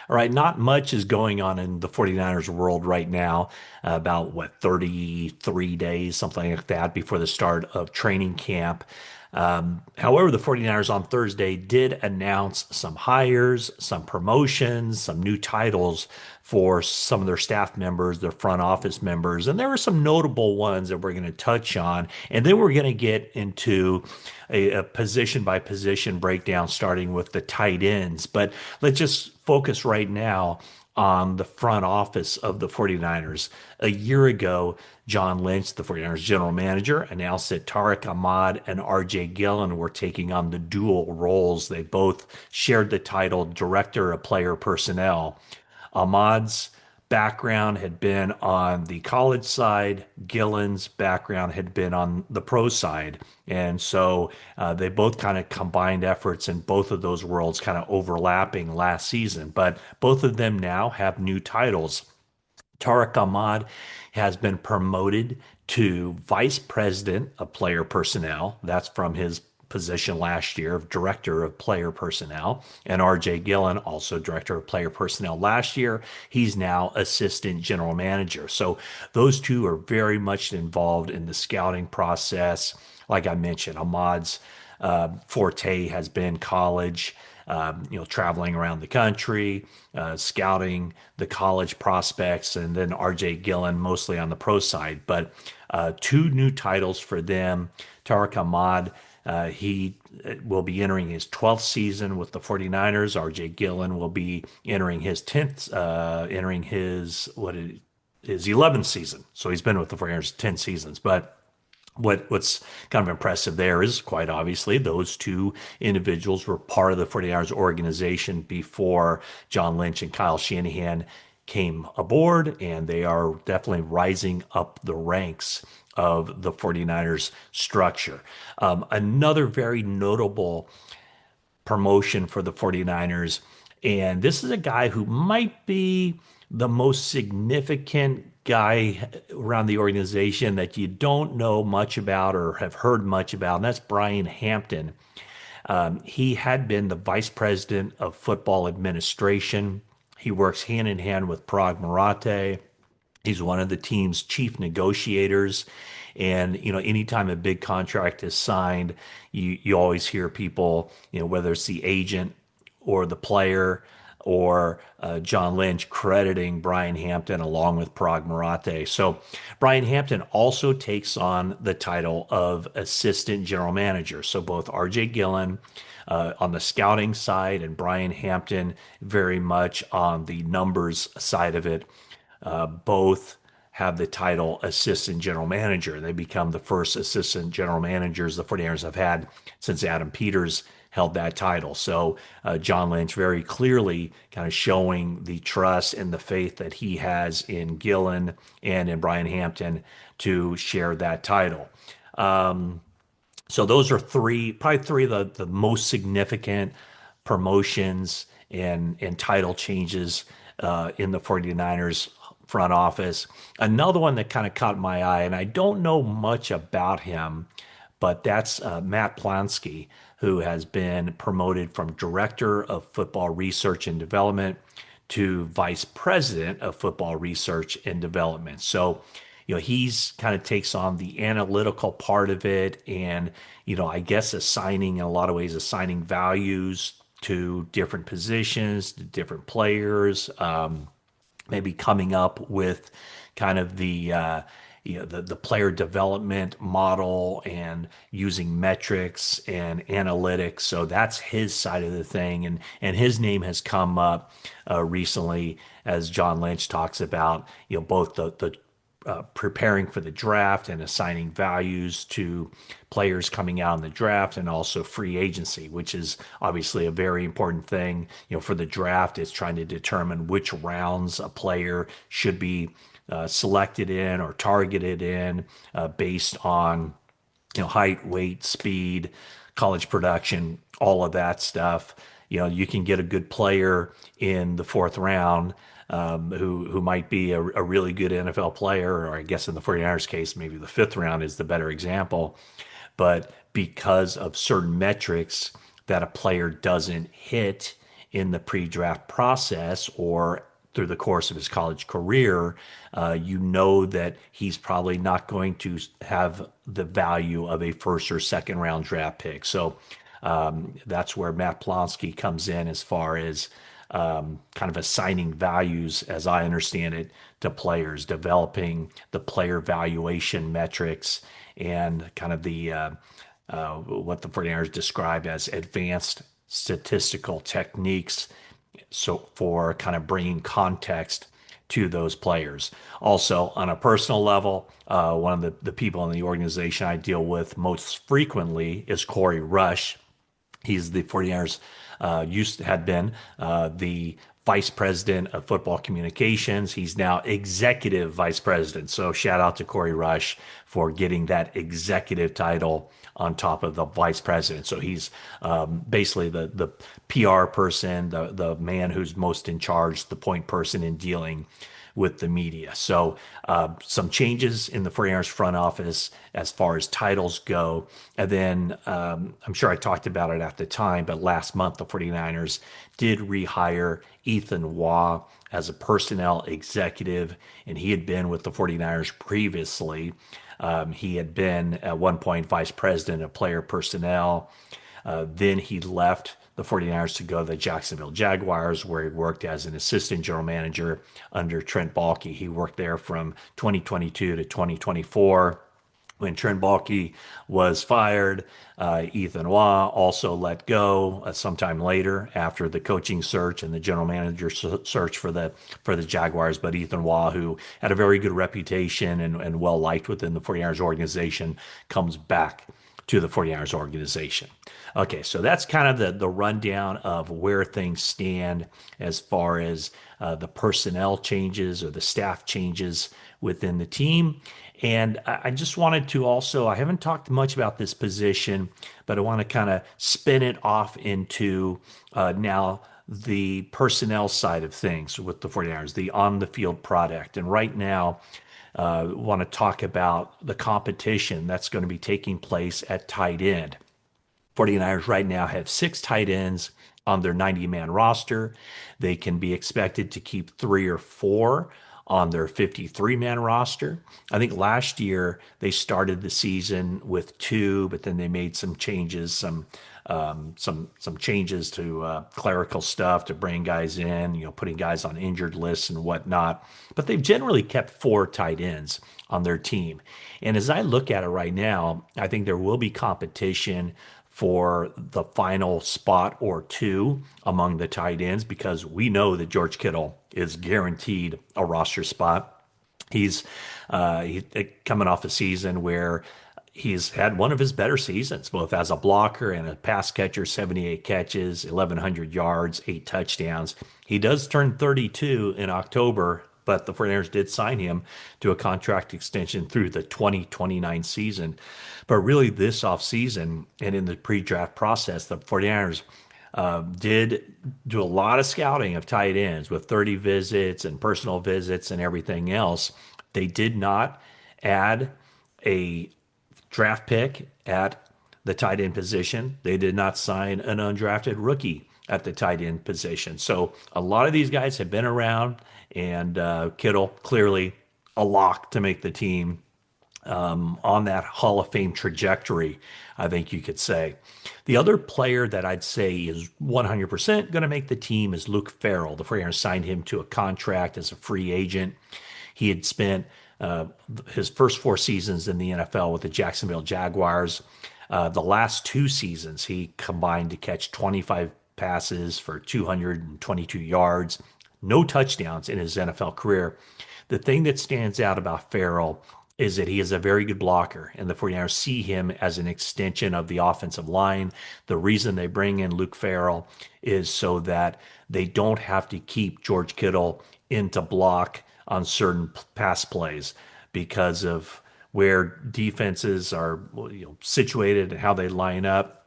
All right, not much is going on in the 49ers world right now. About what, 33 days, something like that, before the start of training camp. However, the 49ers on Thursday did announce some hires, some promotions, some new titles for some of their staff members, their front office members, and there were some notable ones that we're going to touch on. And then we're going to get into a position by position breakdown, starting with the tight ends. But let's just focus right now on the front office of the 49ers. A year ago, John Lynch, the 49ers general manager, announced that Tariq Ahmad and RJ Gillen were taking on the dual roles. They both shared the title Director of Player Personnel. Ahmad's background had been on the college side. Gillen's background had been on the pro side. And so they both kind of combined efforts in both of those worlds, kind of overlapping last season. But both of them now have new titles. Tariq Ahmad has been promoted to vice president of player personnel. That's from his position last year of director of player personnel. And RJ Gillen, also director of player personnel last year, he's now assistant general manager. So those two are very much involved in the scouting process. Like I mentioned, Ahmad's forte has been college, traveling around the country, scouting the college prospects, and then RJ Gillen mostly on the pro side. But two new titles for them. Tariq Ahmad, he will be entering his 12th season with the 49ers. RJ Gillen will be entering his 10th, entering his 11th season. So he's been with the 49ers 10 seasons. But what's kind of impressive there is quite obviously those two individuals were part of the 49ers organization before John Lynch and Kyle Shanahan came aboard, and they are definitely rising up the ranks of the 49ers structure. Another very notable promotion for the 49ers. And this is a guy who might be the most significant guy around the organization that you don't know much about or have heard much about, and that's Brian Hampton. He had been the vice president of football administration. He works hand in hand with Prague Marate. He's one of the team's chief negotiators. And, anytime a big contract is signed, you always hear people, whether it's the agent or the player or John Lynch crediting Brian Hampton along with Prague Marate. So Brian Hampton also takes on the title of assistant general manager. So both RJ Gillen on the scouting side and Brian Hampton very much on the numbers side of it, both have the title assistant general manager. They become the first assistant general managers the 49ers have had since Adam Peters held that title. So John Lynch very clearly kind of showing the trust and the faith that he has in Gillen and in Brian Hampton to share that title. So those are probably three of the most significant promotions and title changes in the 49ers front office. Another one that kind of caught my eye, and I don't know much about him, but that's Matt Plansky, who has been promoted from Director of Football Research and Development to Vice President of Football Research and Development. So, he's kind of takes on the analytical part of it and, I guess in a lot of ways, assigning values to different positions, to different players, maybe coming up with kind of the player development model and using metrics and analytics. So that's his side of the thing, and his name has come up recently as John Lynch talks about both the preparing for the draft and assigning values to players coming out in the draft and also free agency, which is obviously a very important thing. For the draft, it's trying to determine which rounds a player should be selected in or targeted in based on height, weight, speed, college production, all of that stuff. You can get a good player in the fourth round who might be a really good NFL player, or I guess in the 49ers case, maybe the fifth round is the better example. But because of certain metrics that a player doesn't hit in the pre-draft process or through the course of his college career, you know that he's probably not going to have the value of a first or second round draft pick. So that's where Matt Plonsky comes in as far as kind of assigning values, as I understand it, to players, developing the player valuation metrics and kind of the what the 49ers describe as advanced statistical techniques so for kind of bringing context to those players. Also, on a personal level, one of the people in the organization I deal with most frequently is Corry Rush. He's the 49ers had been the vice president of football communications. He's now executive vice president. So shout out to Corry Rush for getting that executive title on top of the vice president. So he's basically the PR person, the man who's most in charge, the point person in dealing with the media. So some changes in the 49ers front office as far as titles go. And then I'm sure I talked about it at the time, but last month the 49ers did rehire Ethan Waugh as a personnel executive, and he had been with the 49ers previously. He had been at one point vice president of player personnel. Then he left the 49ers to go to the Jacksonville Jaguars, where he worked as an assistant general manager under Trent Baalke. He worked there from 2022 to 2024. When Trent Baalke was fired, Ethan Waugh also let go sometime later after the coaching search and the general manager search for the Jaguars. But Ethan Waugh, who had a very good reputation and well liked within the 49ers organization, comes back to the 49ers organization. Okay, so that's kind of the rundown of where things stand as far as the personnel changes or the staff changes within the team. And I just wanted to also, I haven't talked much about this position, but I want to kind of spin it off into now the personnel side of things with the 49ers, the on the field product. And right now, want to talk about the competition that's going to be taking place at tight end. 49ers right now have 6 tight ends on their 90-man roster. They can be expected to keep 3 or 4 on their 53-man roster. I think last year they started the season with 2, but then they made some changes, some changes to clerical stuff to bring guys in, putting guys on injured lists and whatnot. But they've generally kept 4 tight ends on their team. And as I look at it right now, I think there will be competition for the final spot or 2 among the tight ends because we know that George Kittle is guaranteed a roster spot. He's coming off a season where he's had one of his better seasons, both as a blocker and a pass catcher, 78 catches, 1,100 yards, 8 touchdowns. He does turn 32 in October, but the 49ers did sign him to a contract extension through the 2029 season. But really this offseason and in the pre-draft process, the 49ers did do a lot of scouting of tight ends with 30 visits and personal visits and everything else. They did not add a draft pick at the tight end position. They did not sign an undrafted rookie at the tight end position. So a lot of these guys have been around, and Kittle clearly a lock to make the team on that Hall of Fame trajectory, I think you could say. The other player that I'd say is 100% going to make the team is Luke Ferrell. The 49ers signed him to a contract as a free agent. He had spent his first 4 seasons in the NFL with the Jacksonville Jaguars. The last 2 seasons, he combined to catch 25 passes for 222 yards, no touchdowns in his NFL career. The thing that stands out about Ferrell is that he is a very good blocker, and the 49ers see him as an extension of the offensive line. The reason they bring in Luke Ferrell is so that they don't have to keep George Kittle in to block on certain pass plays because of where defenses are situated and how they line up.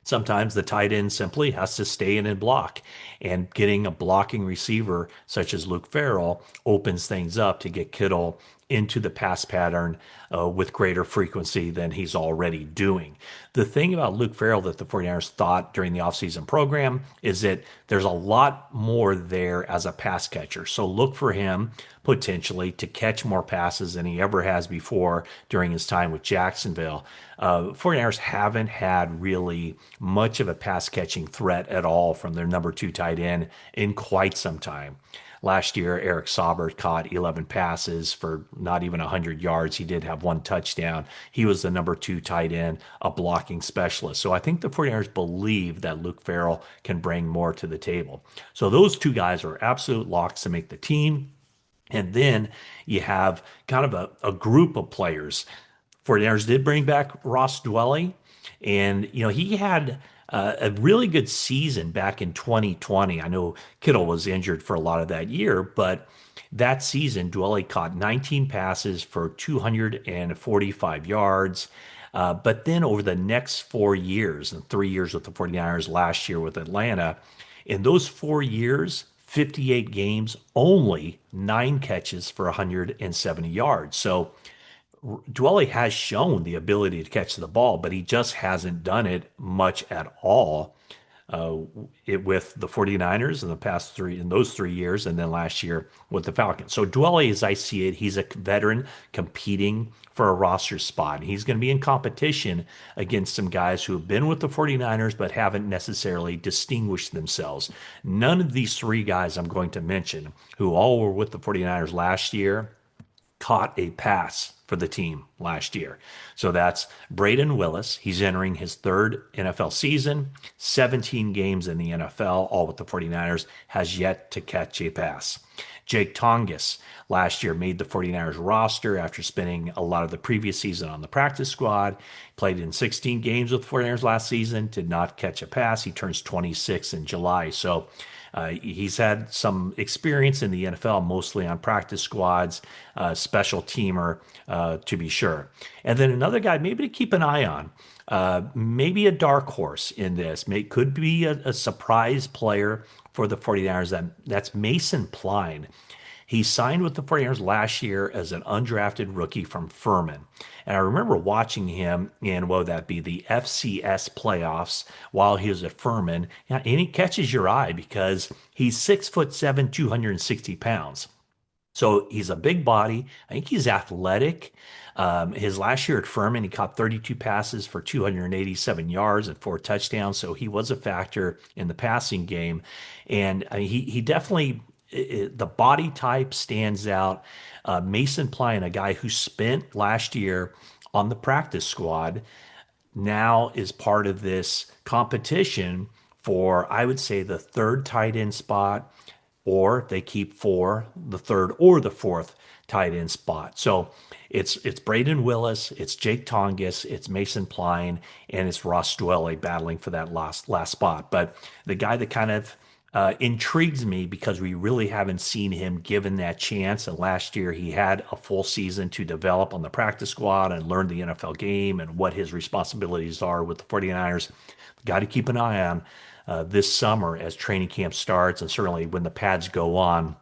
Sometimes the tight end simply has to stay in and block, and getting a blocking receiver such as Luke Ferrell opens things up to get Kittle into the pass pattern with greater frequency than he's already doing. The thing about Luke Ferrell that the 49ers thought during the offseason program is that there's a lot more there as a pass catcher. So look for him potentially to catch more passes than he ever has before during his time with Jacksonville. 49ers haven't had really much of a pass catching threat at all from their number two tight end in quite some time. Last year, Eric Saubert caught 11 passes for not even 100 yards. He did have one touchdown. He was the number two tight end, a blocking specialist. So I think the 49ers believe that Luke Farrell can bring more to the table. So those two guys are absolute locks to make the team. And then you have kind of a group of players. 49ers did bring back Ross Dwelly, and he had a really good season back in 2020. I know Kittle was injured for a lot of that year, but that season, Dwelly caught 19 passes for 245 yards. But then over the next 4 years, and 3 years with the 49ers, last year with Atlanta, in those 4 years, 58 games, only 9 catches for 170 yards. So Dwelly has shown the ability to catch the ball, but he just hasn't done it much at all uh, with the 49ers in the past in those 3 years, and then last year with the Falcons. So Dwelly, as I see it, he's a veteran competing for a roster spot. He's going to be in competition against some guys who have been with the 49ers but haven't necessarily distinguished themselves. None of these three guys I'm going to mention, who all were with the 49ers last year, caught a pass for the team last year. So that's Braden Willis. He's entering his third NFL season, 17 games in the NFL, all with the 49ers, has yet to catch a pass. Jake Tonges last year made the 49ers roster after spending a lot of the previous season on the practice squad. Played in 16 games with the 49ers last season, did not catch a pass. He turns 26 in July. So he's had some experience in the NFL, mostly on practice squads, special teamer, to be sure. And then another guy, maybe to keep an eye on, maybe a dark horse in this, could be a surprise player for the 49ers. That's Mason Pline. He signed with the 49ers last year as an undrafted rookie from Furman. And I remember watching him in, what would that be, the FCS playoffs while he was at Furman. And he catches your eye because he's 6'7", 260 pounds. So he's a big body. I think he's athletic. His last year at Furman, he caught 32 passes for 287 yards and 4 touchdowns. So he was a factor in the passing game. And I mean, he definitely, the body type stands out. Mason Pline, a guy who spent last year on the practice squad, now is part of this competition for, I would say, the third tight end spot, or they keep for the third or the fourth tight end spot. So it's Braden Willis, it's Jake Tonges, it's Mason Pline, and it's Ross Dwelly battling for that last spot. But the guy that kind of intrigues me because we really haven't seen him given that chance. And last year he had a full season to develop on the practice squad and learn the NFL game and what his responsibilities are with the 49ers. Got to keep an eye on this summer as training camp starts, and certainly when the pads go on,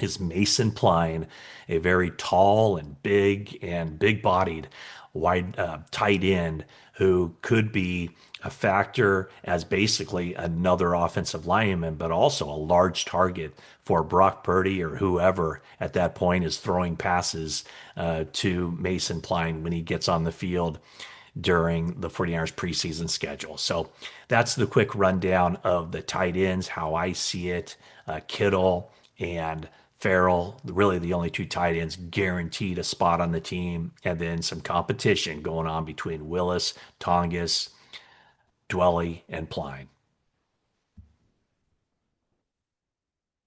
is Mason Pline, a very tall and big-bodied wide tight end who could be a factor as basically another offensive lineman, but also a large target for Brock Purdy or whoever at that point is throwing passes to Mason Pline when he gets on the field during the 49ers preseason schedule. So that's the quick rundown of the tight ends, how I see it. Kittle and Ferrell, really the only two tight ends guaranteed a spot on the team, and then some competition going on between Willis, Tonges, Dwelly, and Pline.